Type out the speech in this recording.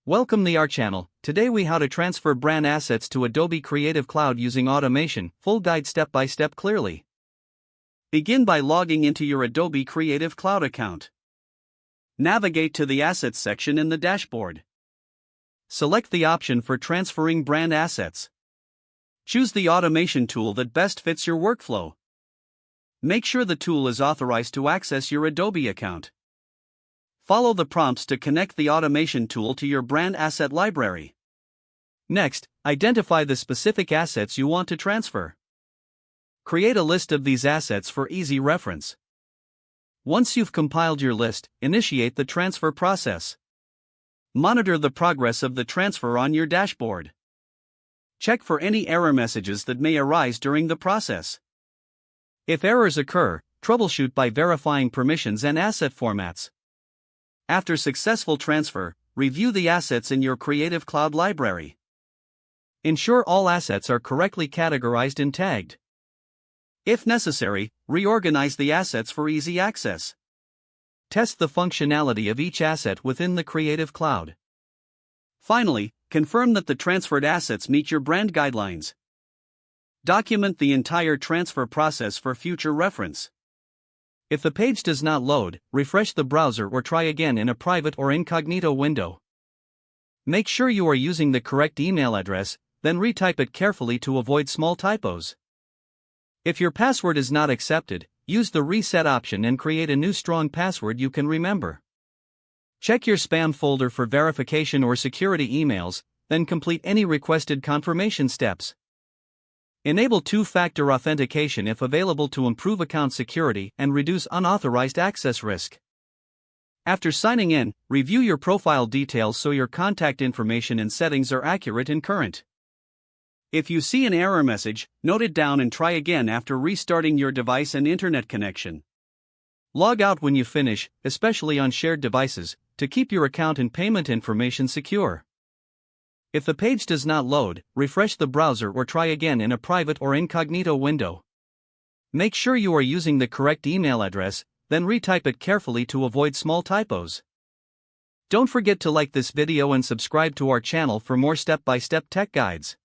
Welcome to our channel. Today we how to transfer brand assets to Adobe Creative Cloud using automation. Full guide step by step clearly. Begin by logging into your Adobe Creative Cloud account. Navigate to the Assets section in the dashboard. Select the option for transferring brand assets. Choose the automation tool that best fits your workflow. Make sure the tool is authorized to access your Adobe account. Follow the prompts to connect the automation tool to your brand asset library. Next, identify the specific assets you want to transfer. Create a list of these assets for easy reference. Once you've compiled your list, initiate the transfer process. Monitor the progress of the transfer on your dashboard. Check for any error messages that may arise during the process. If errors occur, troubleshoot by verifying permissions and asset formats. After successful transfer, review the assets in your Creative Cloud library. Ensure all assets are correctly categorized and tagged. If necessary, reorganize the assets for easy access. Test the functionality of each asset within the Creative Cloud. Finally, confirm that the transferred assets meet your brand guidelines. Document the entire transfer process for future reference. If the page does not load, refresh the browser or try again in a private or incognito window. Make sure you are using the correct email address, then retype it carefully to avoid small typos. If your password is not accepted, use the reset option and create a new strong password you can remember. Check your spam folder for verification or security emails, then complete any requested confirmation steps. Enable two-factor authentication if available to improve account security and reduce unauthorized access risk. After signing in, review your profile details so your contact information and settings are accurate and current. If you see an error message, note it down and try again after restarting your device and internet connection. Log out when you finish, especially on shared devices, to keep your account and payment information secure. If the page does not load, refresh the browser or try again in a private or incognito window. Make sure you are using the correct email address, then retype it carefully to avoid small typos. Don't forget to like this video and subscribe to our channel for more step-by-step tech guides.